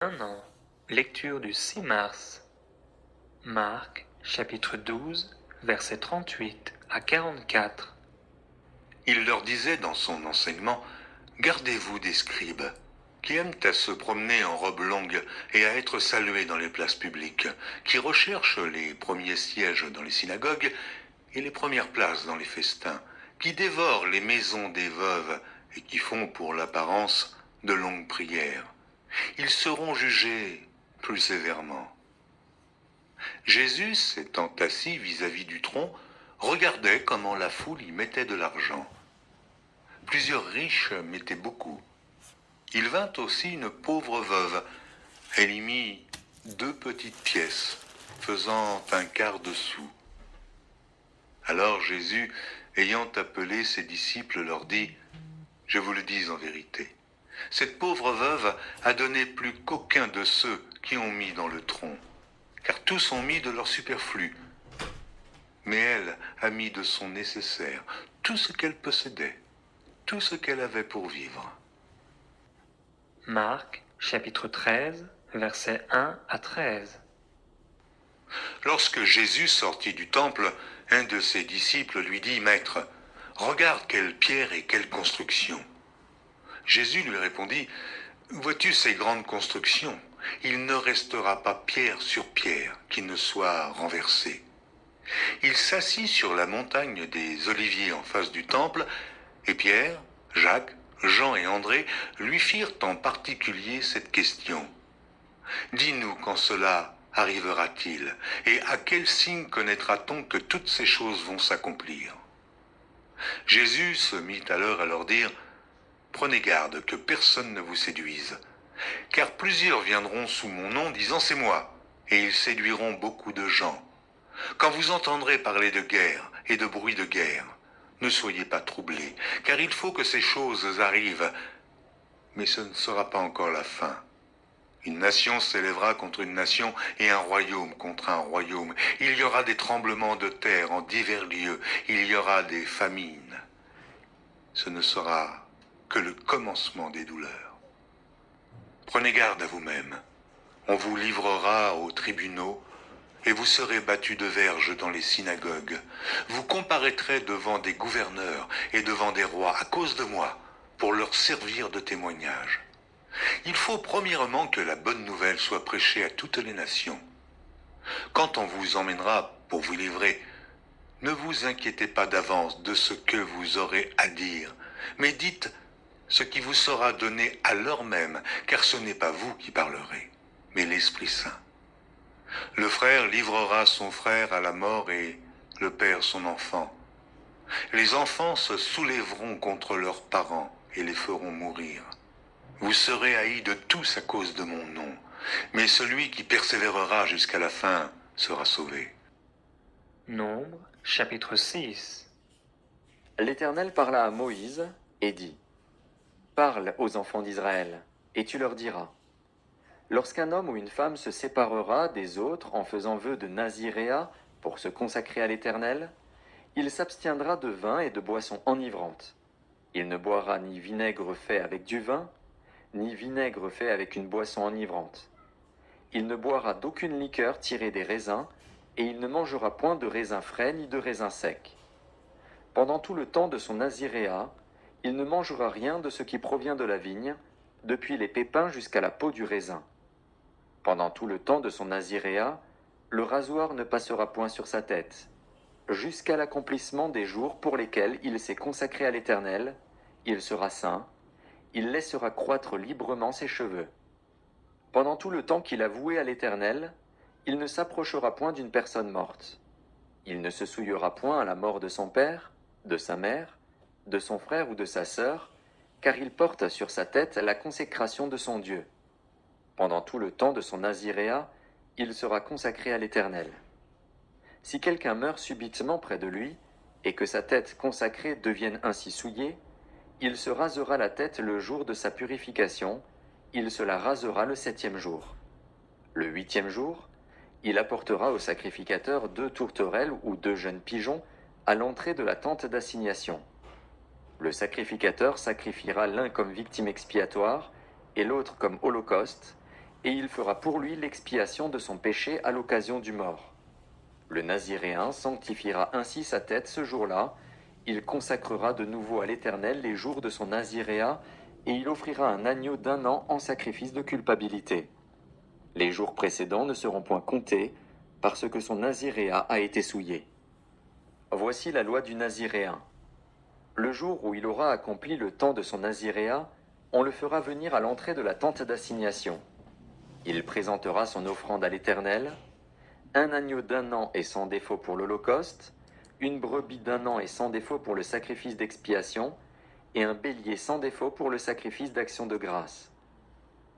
Un an. Lecture du 6 mars. Marc, chapitre 12, versets 38 à 44. Il leur disait dans son enseignement, « Gardez-vous des scribes, qui aiment à se promener en robe longue et à être salués dans les places publiques, qui recherchent les premiers sièges dans les synagogues et les premières places dans les festins, qui dévorent les maisons des veuves et qui font pour l'apparence de longues prières. Ils seront jugés plus sévèrement. » Jésus, s'étant assis vis-à-vis du tronc, regardait comment la foule y mettait de l'argent. Plusieurs riches mettaient beaucoup. Il vint aussi une pauvre veuve. Elle y mit 2 petites pièces, faisant un quart de sou. Alors Jésus, ayant appelé ses disciples, leur dit, « Je vous le dis en vérité, cette pauvre veuve a donné plus qu'aucun de ceux qui ont mis dans le tronc, car tous ont mis de leur superflu. Mais elle a mis de son nécessaire, tout ce qu'elle possédait, tout ce qu'elle avait pour vivre. » Marc, chapitre 13, versets 1 à 13. Lorsque Jésus sortit du temple, un de ses disciples lui dit, « Maître, regarde quelle pierre et quelle construction. » Jésus lui répondit, « Vois-tu ces grandes constructions? Il ne restera pas pierre sur pierre qui ne soit renversée. » Il s'assit sur la montagne des Oliviers en face du temple, et Pierre, Jacques, Jean et André lui firent en particulier cette question. « Dis-nous quand cela arrivera-t-il, et à quel signe connaîtra-t-on que toutes ces choses vont s'accomplir ?» Jésus se mit alors à leur dire, « Prenez garde que personne ne vous séduise, car plusieurs viendront sous mon nom disant c'est moi, et ils séduiront beaucoup de gens. Quand vous entendrez parler de guerre et de bruit de guerre, ne soyez pas troublés, car il faut que ces choses arrivent, mais ce ne sera pas encore la fin. Une nation s'élèvera contre une nation et un royaume contre un royaume. Il y aura des tremblements de terre en divers lieux. Il y aura des famines. Ce ne sera que le commencement des douleurs. Prenez garde à vous-même. On vous livrera aux tribunaux et vous serez battus de verges dans les synagogues. Vous comparaîtrez devant des gouverneurs et devant des rois à cause de moi, pour leur servir de témoignage. Il faut premièrement que la bonne nouvelle soit prêchée à toutes les nations. Quand on vous emmènera pour vous livrer, ne vous inquiétez pas d'avance de ce que vous aurez à dire, mais dites ce qui vous sera donné à l'heure même, car ce n'est pas vous qui parlerez, mais l'Esprit Saint. Le frère livrera son frère à la mort et le père son enfant. Les enfants se soulèveront contre leurs parents et les feront mourir. Vous serez haïs de tous à cause de mon nom, mais celui qui persévérera jusqu'à la fin sera sauvé. Nombre, chapitre 6. L'Éternel parla à Moïse et dit, « Parle aux enfants d'Israël, et tu leur diras, lorsqu'un homme ou une femme se séparera des autres en faisant vœu de naziréat pour se consacrer à l'Éternel, il s'abstiendra de vin et de boissons enivrantes. Il ne boira ni vinaigre fait avec du vin, ni vinaigre fait avec une boisson enivrante. Il ne boira d'aucune liqueur tirée des raisins, et il ne mangera point de raisins frais ni de raisins secs. Pendant tout le temps de son naziréat, il ne mangera rien de ce qui provient de la vigne, depuis les pépins jusqu'à la peau du raisin. Pendant tout le temps de son naziréat, le rasoir ne passera point sur sa tête, jusqu'à l'accomplissement des jours pour lesquels il s'est consacré à l'Éternel, il sera saint, il laissera croître librement ses cheveux. Pendant tout le temps qu'il a voué à l'Éternel, il ne s'approchera point d'une personne morte. Il ne se souillera point à la mort de son père, de sa mère, de son frère ou de sa sœur, car il porte sur sa tête la consécration de son Dieu. Pendant tout le temps de son naziréat, il sera consacré à l'Éternel. Si quelqu'un meurt subitement près de lui, et que sa tête consacrée devienne ainsi souillée, il se rasera la tête le jour de sa purification, il se la rasera le 7e jour. Le 8e jour, il apportera au sacrificateur 2 tourterelles ou 2 jeunes pigeons à l'entrée de la tente d'assignation. Le sacrificateur sacrifiera l'un comme victime expiatoire et l'autre comme holocauste, et il fera pour lui l'expiation de son péché à l'occasion du mort. Le Naziréen sanctifiera ainsi sa tête ce jour-là, il consacrera de nouveau à l'Éternel les jours de son naziréat, et il offrira un agneau d'1 an en sacrifice de culpabilité. Les jours précédents ne seront point comptés, parce que son naziréat a été souillé. Voici la loi du Naziréen. Le jour où il aura accompli le temps de son naziréat, on le fera venir à l'entrée de la tente d'assignation. Il présentera son offrande à l'Éternel, un agneau d'1 an et sans défaut pour l'holocauste, une brebis d'1 an et sans défaut pour le sacrifice d'expiation, et un bélier sans défaut pour le sacrifice d'action de grâce.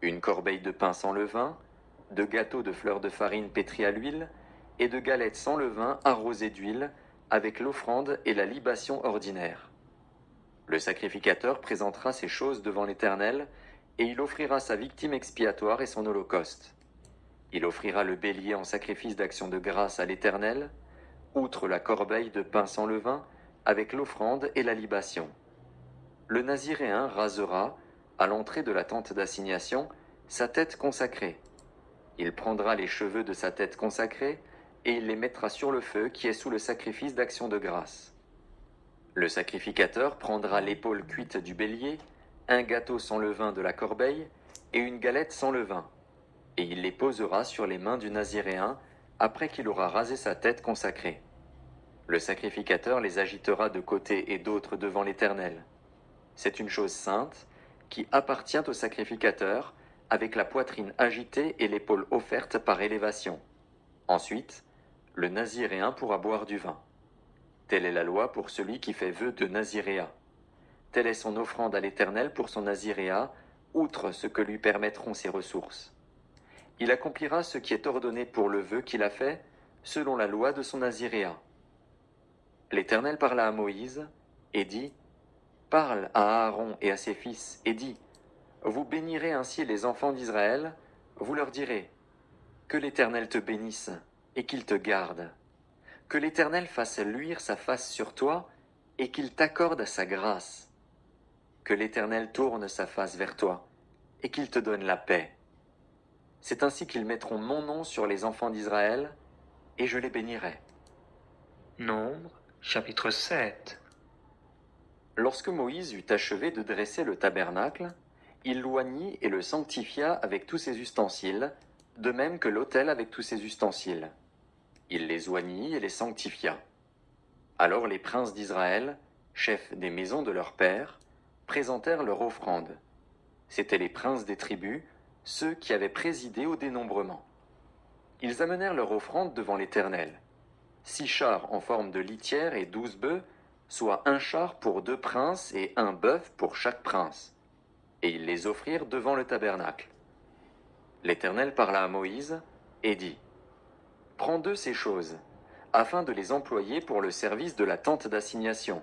Une corbeille de pain sans levain, de gâteaux de fleurs de farine pétris à l'huile, et de galettes sans levain arrosées d'huile, avec l'offrande et la libation ordinaire. Le sacrificateur présentera ces choses devant l'Éternel, et il offrira sa victime expiatoire et son holocauste. Il offrira le bélier en sacrifice d'action de grâce à l'Éternel, outre la corbeille de pain sans levain, avec l'offrande et la libation. Le Naziréen rasera, à l'entrée de la tente d'assignation, sa tête consacrée. Il prendra les cheveux de sa tête consacrée, et il les mettra sur le feu qui est sous le sacrifice d'action de grâce. Le sacrificateur prendra l'épaule cuite du bélier, un gâteau sans levain de la corbeille, et une galette sans levain, et il les posera sur les mains du Naziréen, après qu'il aura rasé sa tête consacrée. Le sacrificateur les agitera de côté et d'autre devant l'Éternel. C'est une chose sainte, qui appartient au sacrificateur, avec la poitrine agitée et l'épaule offerte par élévation. Ensuite, le Naziréen pourra boire du vin. Telle est la loi pour celui qui fait vœu de naziréat. Telle est son offrande à l'Éternel pour son naziréat, outre ce que lui permettront ses ressources. Il accomplira ce qui est ordonné pour le vœu qu'il a fait, selon la loi de son naziréat. L'Éternel parla à Moïse, et dit, « Parle à Aaron et à ses fils, et dis, vous bénirez ainsi les enfants d'Israël, vous leur direz, que l'Éternel te bénisse, et qu'il te garde. Que l'Éternel fasse luire sa face sur toi, et qu'il t'accorde sa grâce. Que l'Éternel tourne sa face vers toi, et qu'il te donne la paix. C'est ainsi qu'ils mettront mon nom sur les enfants d'Israël, et je les bénirai. » Nombre, chapitre 7. Lorsque Moïse eut achevé de dresser le tabernacle, il l'oignit et le sanctifia avec tous ses ustensiles, de même que l'autel avec tous ses ustensiles. Il les oignit et les sanctifia. Alors les princes d'Israël, chefs des maisons de leurs pères, présentèrent leur offrande. C'étaient les princes des tribus, ceux qui avaient présidé au dénombrement. Ils amenèrent leur offrande devant l'Éternel. 6 chars en forme de litière et 12 bœufs, soit 1 char pour 2 princes et 1 bœuf pour chaque prince. Et ils les offrirent devant le tabernacle. L'Éternel parla à Moïse et dit, « Prends de ces choses, afin de les employer pour le service de la tente d'assignation.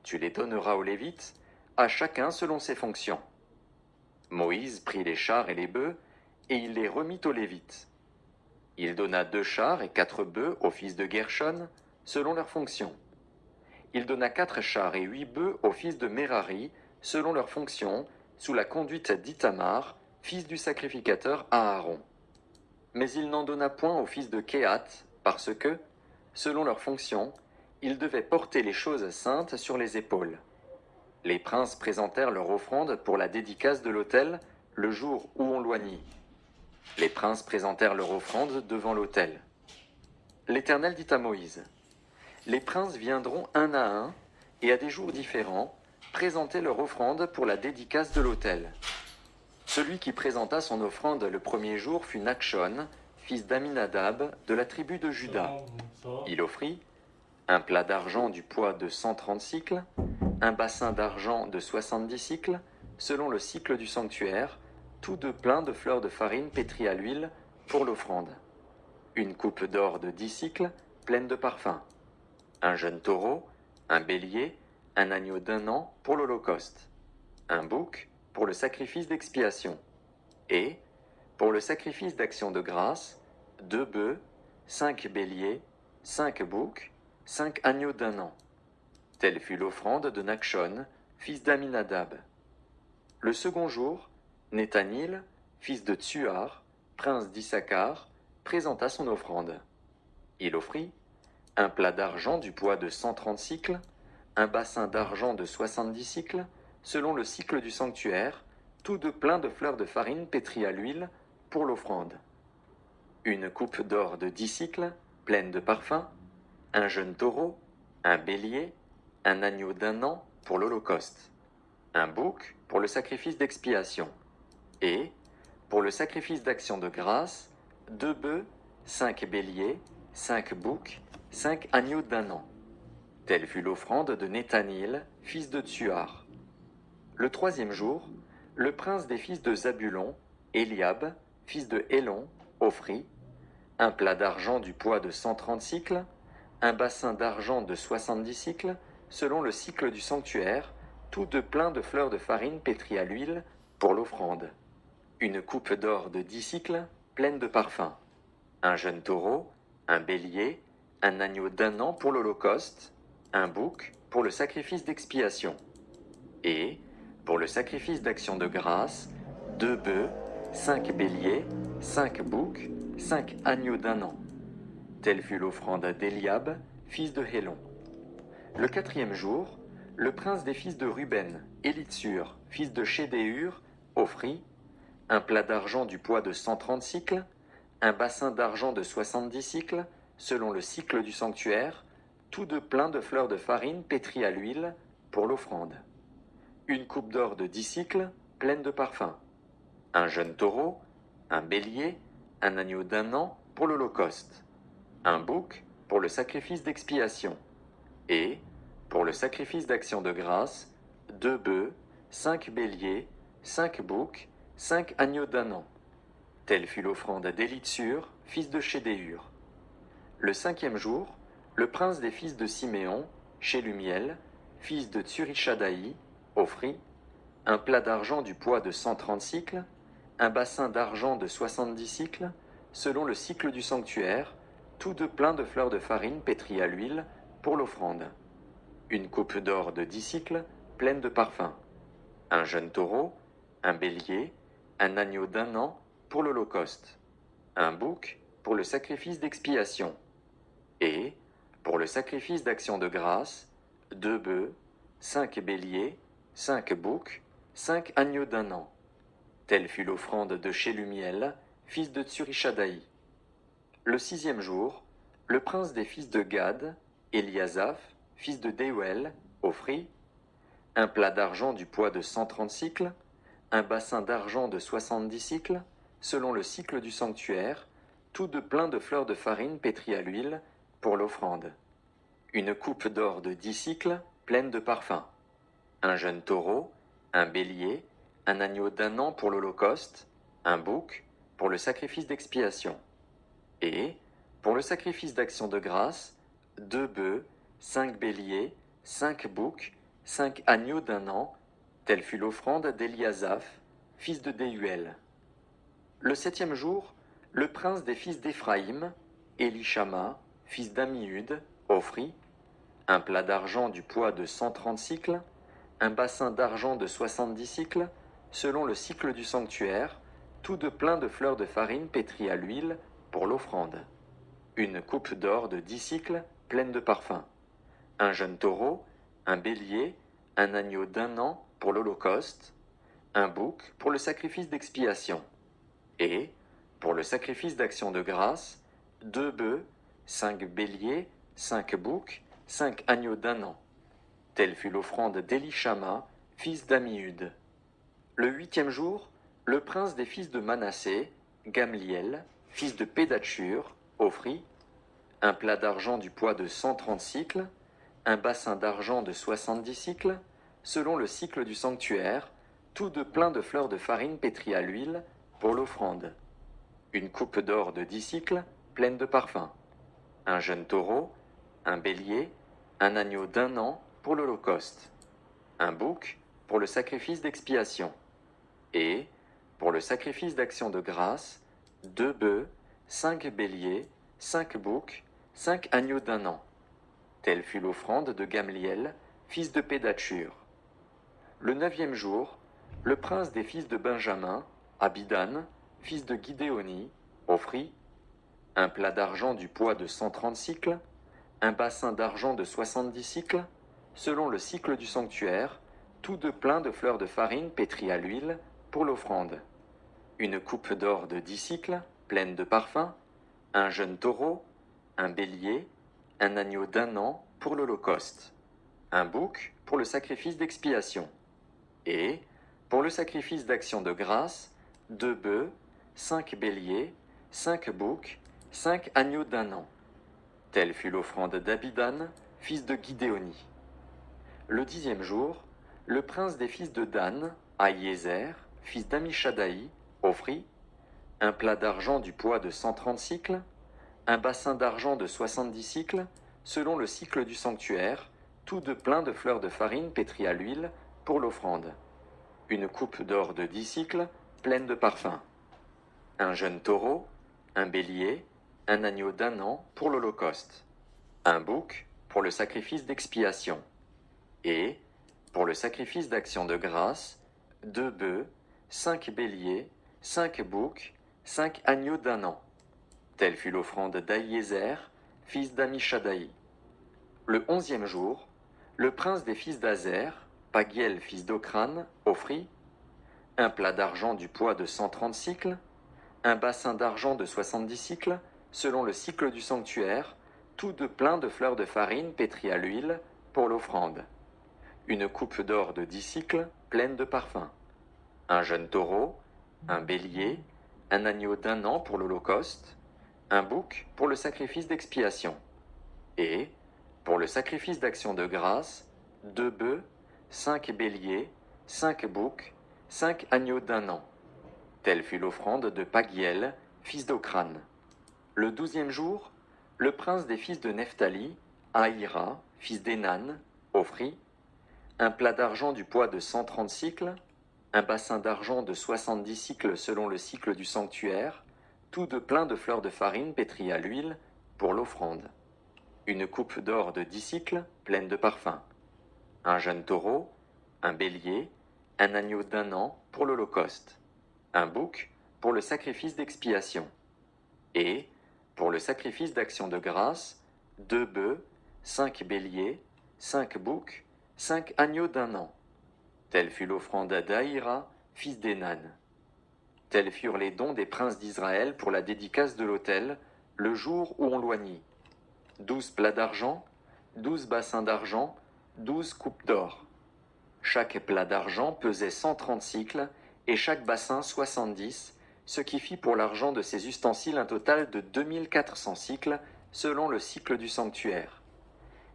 Tu les donneras aux Lévites, à chacun selon ses fonctions. » Moïse prit les chars et les bœufs, et il les remit aux Lévites. Il donna 2 chars et 4 bœufs aux fils de Gershon, selon leurs fonctions. Il donna 4 chars et 8 bœufs aux fils de Merari, selon leurs fonctions, sous la conduite d'Ithamar, fils du sacrificateur Aaron. Mais il n'en donna point aux fils de Kehat, parce que, selon leurs fonctions, ils devaient porter les choses saintes sur les épaules. Les princes présentèrent leur offrande pour la dédicace de l'autel le jour où on l'oignit. Les princes présentèrent leur offrande devant l'autel. L'Éternel dit à Moïse, « Les princes viendront un à un, et à des jours différents, présenter leur offrande pour la dédicace de l'autel. Celui qui présenta son offrande le premier jour fut Nachshon, fils d'Aminadab, de la tribu de Juda. Il offrit un plat d'argent du poids de 130 cycles, un bassin d'argent de 70 cycles, selon le cycle du sanctuaire, tous 2 pleins de fleurs de farine pétries à l'huile pour l'offrande. Une coupe d'or de 10 cycles, pleine de parfum. Un jeune taureau, un bélier, un agneau d'1 an pour l'holocauste. Un bouc pour le sacrifice d'expiation. Et, pour le sacrifice d'action de grâce, 2 bœufs, 5 béliers, 5 boucs, 5 agneaux d'1 an. Telle fut l'offrande de Nachshon, fils d'Aminadab. Le second jour, Nethanil, fils de Tsuar, prince d'Issachar, présenta son offrande. Il offrit un plat d'argent du poids de 130 cycles, un bassin d'argent de 70 cycles, selon le cycle du sanctuaire, tous deux pleins de fleurs de farine pétries à l'huile pour l'offrande. Une coupe d'or de 10 cycles, pleine de parfums, un jeune taureau, un bélier, un agneau d'1 an pour l'holocauste, un bouc pour le sacrifice d'expiation, et, pour le sacrifice d'action de grâce, 2 bœufs, 5 béliers, 5 boucs, 5 agneaux d'1 an. Telle fut l'offrande de Nethanil, fils de Tsuar. Le 3e jour, le prince des fils de Zabulon, Eliab, fils de Hélon, offrit un plat d'argent du poids de 130 cycles, un bassin d'argent de 70 cycles, selon le cycle du sanctuaire, tous deux pleins de fleurs de farine pétries à l'huile pour l'offrande. Une coupe d'or de 10 cycles, pleine de parfums. Un jeune taureau, un bélier, un agneau d'1 an pour l'holocauste, un bouc pour le sacrifice d'expiation. Et, pour le sacrifice d'action de grâce, 2 bœufs, 5 béliers, 5 boucs, 5 agneaux d'1 an. Telle fut l'offrande d'Eliab, fils de Hélon. Le 4e jour, le prince des fils de Ruben, Élitsur, fils de Chédéur, offrit un plat d'argent du poids de 130 cycles, un bassin d'argent de 70 cycles, selon le cycle du sanctuaire, tous deux pleins de fleurs de farine pétries à l'huile pour l'offrande. Une coupe d'or de 10 cycles, pleine de parfums. Un jeune taureau, un bélier, un agneau d'1 an pour l'holocauste. Un bouc pour le sacrifice d'expiation. Et, pour le sacrifice d'action de grâce, 2 bœufs, 5 béliers, 5 boucs, 5 agneaux d'1 an. Telle fut l'offrande d'Élitsur, fils de Chédéur. Le 5e jour, le prince des fils de Siméon, Shelumiel, fils de Tsurishadaï, offrit un plat d'argent du poids de 130 cycles, un bassin d'argent de 70 cycles, selon le cycle du sanctuaire, tous deux pleins de fleurs de farine pétries à l'huile pour l'offrande. Une coupe d'or de 10 cycles, pleine de parfums. Un jeune taureau, un bélier, un agneau d'1 an pour l'holocauste. Un bouc pour le sacrifice d'expiation. Et, pour le sacrifice d'action de grâce, 2 bœufs, 5 béliers, 5 boucs, 5 agneaux d'1 an. Telle fut l'offrande de Shelumiel, fils de Tsurishadaï. Le 6e jour, le prince des fils de Gad, Eliasaph, fils de Déuel, offrit un plat d'argent du poids de 130 cycles, un bassin d'argent de 70 cycles, selon le cycle du sanctuaire, tous deux pleins de fleurs de farine pétries à l'huile pour l'offrande. Une coupe d'or de 10 cycles, pleine de parfums. Un jeune taureau, un bélier, un agneau d'1 an pour l'holocauste, un bouc pour le sacrifice d'expiation. Et, pour le sacrifice d'action de grâce, 2 bœufs, 5 béliers, 5 boucs, 5 agneaux d'1 an, telle fut l'offrande d'Eliasaph, fils de Déuel. Le 7e jour, le prince des fils d'Éphraïm, Élishama, fils d'Ammiud, offrit un plat d'argent du poids de 130 cycles, un bassin d'argent de 70 cycles, selon le cycle du sanctuaire, tous deux pleins de fleurs de farine pétries à l'huile pour l'offrande. Une coupe d'or de 10 cycles, pleine de parfums. Un jeune taureau, un bélier, un agneau d'1 an pour l'holocauste, un bouc pour le sacrifice d'expiation. Et, pour le sacrifice d'action de grâce, 2 bœufs, 5 béliers, 5 boucs, 5 agneaux d'1 an. Telle fut l'offrande d'Élishama, fils d'Ammiud. Le 8e jour, le prince des fils de Manassé, Gamliel, fils de Pédatchur, offrit un plat d'argent du poids de 130 cycles, un bassin d'argent de 70 cycles, selon le cycle du sanctuaire, tous deux pleins de fleurs de farine pétries à l'huile pour l'offrande. Une coupe d'or de 10 cycles, pleine de parfums. Un jeune taureau, un bélier, un agneau d'1 an pour l'holocauste. Un bouc pour le sacrifice d'expiation. Et, pour le sacrifice d'action de grâce, 2 bœufs, 5 béliers, 5 boucs, 5 agneaux d'1 an. Telle fut l'offrande de Gamliel, fils de Pédatchur. Le 9e jour, le prince des fils de Benjamin, Abidan, fils de Guidéoni, offrit un plat d'argent du poids de 130 cycles, un bassin d'argent de 70 cycles, selon le cycle du sanctuaire, tous deux pleins de fleurs de farine pétries à l'huile pour l'offrande, une coupe d'or de 10 cycles, pleine de parfums, un jeune taureau, un bélier, un agneau d'1 an pour l'holocauste, un bouc pour le sacrifice d'expiation, et, pour le sacrifice d'action de grâce, 2 bœufs, 5 béliers, 5 boucs, 5 agneaux d'1 an. Telle fut l'offrande d'Abidan, fils de Guidéoni. Le 10e jour, le prince des fils de Dan, Ahiézer, fils d'Amishadaï, offrit un plat d'argent du poids de 130 cycles, un bassin d'argent de 70 cycles, selon le cycle du sanctuaire, tous deux pleins de fleurs de farine pétries à l'huile pour l'offrande, une coupe d'or de 10 cycles, pleine de parfums, un jeune taureau, un bélier, un agneau d'1 an pour l'holocauste, un bouc pour le sacrifice d'expiation, et, pour le sacrifice d'action de grâce, 2 bœufs, 5 béliers, 5 boucs, 5 agneaux d'1 an. Telle fut l'offrande d'Ahiézer, fils d'Amishadaï. Le 11e jour, le prince des fils d'Azer, Pagiel, fils d'Ocran, offrit un plat d'argent du poids de 130 cycles, un bassin d'argent de 70 cycles, selon le cycle du sanctuaire, tous deux pleins de fleurs de farine pétries à l'huile pour l'offrande, une coupe d'or de 10 cycles, pleine de parfums, un jeune taureau, un bélier, un agneau d'1 an pour l'holocauste, un bouc pour le sacrifice d'expiation, et, pour le sacrifice d'action de grâce, 2 bœufs, 5 béliers, 5 boucs, 5 agneaux d'1 an. Telle fut l'offrande de Pagiel, fils d'Ocran. Le 12e jour, le prince des fils de Nephtali, Ahira, fils d'Enan, offrit un plat d'argent du poids de 130 cycles, un bassin d'argent de 70 cycles selon le cycle du sanctuaire, tous deux pleins de fleurs de farine pétries à l'huile pour l'offrande, une coupe d'or de 10 cycles pleine de parfums, un jeune taureau, un bélier, un agneau d'1 an pour l'holocauste, un bouc pour le sacrifice d'expiation, et, pour le sacrifice d'action de grâce, 2 bœufs, 5 béliers, 5 boucs, 5 agneaux d'1 an. Telle fut l'offrande d'Ahira, fils d'Enan. Tels furent les dons des princes d'Israël pour la dédicace de l'autel, le jour où on l'oignit. 12 plats d'argent, 12 bassins d'argent, 12 coupes d'or. Chaque plat d'argent pesait 130 cycles, et chaque bassin 70, ce qui fit pour l'argent de ces ustensiles un total de 2400 cycles, selon le cycle du sanctuaire.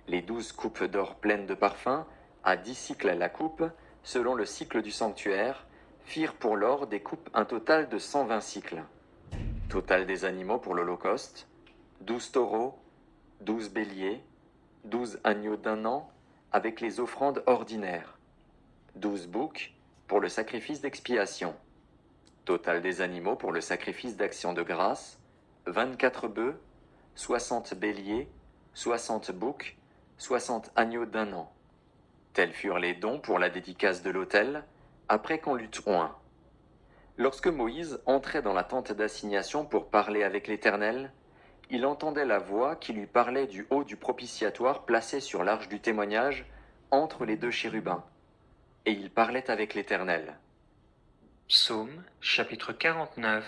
Les 12 coupes d'or pleines de parfums, à 10 cycles la coupe, selon le cycle du sanctuaire, firent pour l'or des coupes un total de 120 cycles. Total des animaux pour l'holocauste, 12 taureaux, 12 béliers, 12 agneaux d'1 an, avec les offrandes ordinaires, 12 boucs pour le sacrifice d'expiation. Total des animaux pour le sacrifice d'action de grâce, 24 bœufs, 60 béliers, 60 boucs, 60 agneaux d'1 an. Tels furent les dons pour la dédicace de l'autel, après qu'on l'eut oint. Lorsque Moïse entrait dans la tente d'assignation pour parler avec l'Éternel, il entendait la voix qui lui parlait du haut du propitiatoire placé sur l'arche du témoignage, entre les 2 chérubins. Et il parlait avec l'Éternel. Psaume chapitre 49.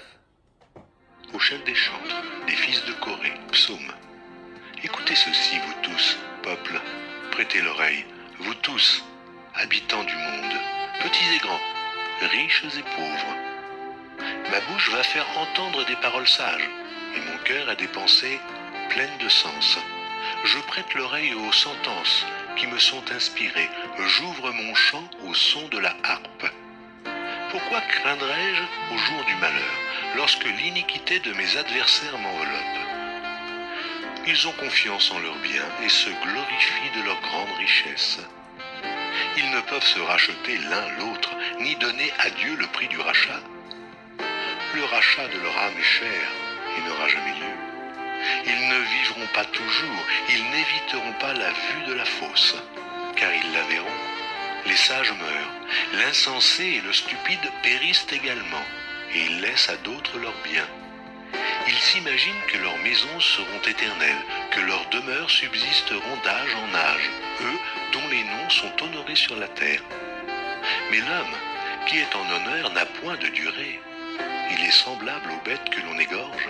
Au chef des chantres, des fils de Corée, psaume. Écoutez ceci, vous tous, peuple, prêtez l'oreille, vous tous, habitants du monde, petits et grands, riches et pauvres. Ma bouche va faire entendre des paroles sages, et mon cœur a des pensées pleines de sens. Je prête l'oreille aux sentences qui me sont inspirées, j'ouvre mon chant au son de la harpe. Pourquoi craindrais-je au jour du malheur, lorsque l'iniquité de mes adversaires m'enveloppe? Ils ont confiance en leurs biens et se glorifient de leur grande richesse. Ils ne peuvent se racheter l'un l'autre, ni donner à Dieu le prix du rachat. Le rachat de leur âme est cher et n'aura jamais lieu. Ils ne vivront pas toujours, ils n'éviteront pas la vue de la fosse, car ils la verront. Les sages meurent, l'insensé et le stupide périssent également. et ils laissent à d'autres leurs biens. Ils s'imaginent que leurs maisons seront éternelles, que leurs demeures subsisteront d'âge en âge, eux dont les noms sont honorés sur la terre. Mais l'homme qui est en honneur n'a point de durée. Il est semblable aux bêtes que l'on égorge.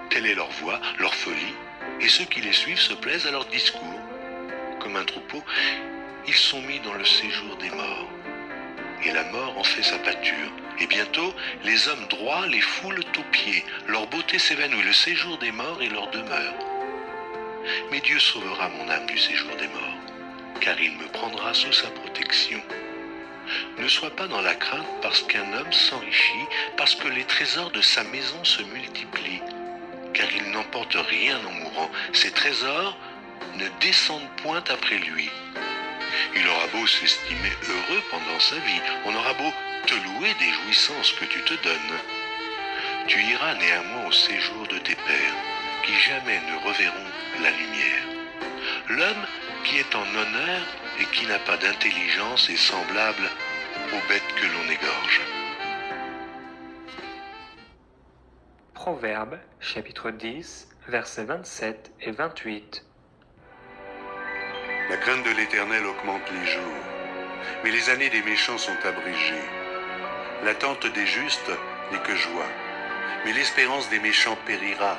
Telle est leur voix, leur folie, et ceux qui les suivent se plaisent à leur discours. Comme un troupeau, ils sont mis dans le séjour des morts. Et la mort en fait sa pâture. Et bientôt, les hommes droits les foulent aux pieds. Leur beauté s'évanouit, le séjour des morts est leur demeure. Mais Dieu sauvera mon âme du séjour des morts, car il me prendra sous sa protection. Ne sois pas dans la crainte parce qu'un homme s'enrichit, parce que les trésors de sa maison se multiplient, car il n'emporte rien en mourant. Ses trésors ne descendent point après lui. Il aura beau s'estimer heureux pendant sa vie, on aura beau te louer des jouissances que tu te donnes. Tu iras néanmoins au séjour de tes pères, qui jamais ne reverront la lumière. L'homme qui est en honneur et qui n'a pas d'intelligence est semblable aux bêtes que l'on égorge. Proverbe, chapitre 10, versets 27 et 28. La crainte de l'Éternel augmente les jours, mais les années des méchants sont abrégées. L'attente des justes n'est que joie, mais l'espérance des méchants périra.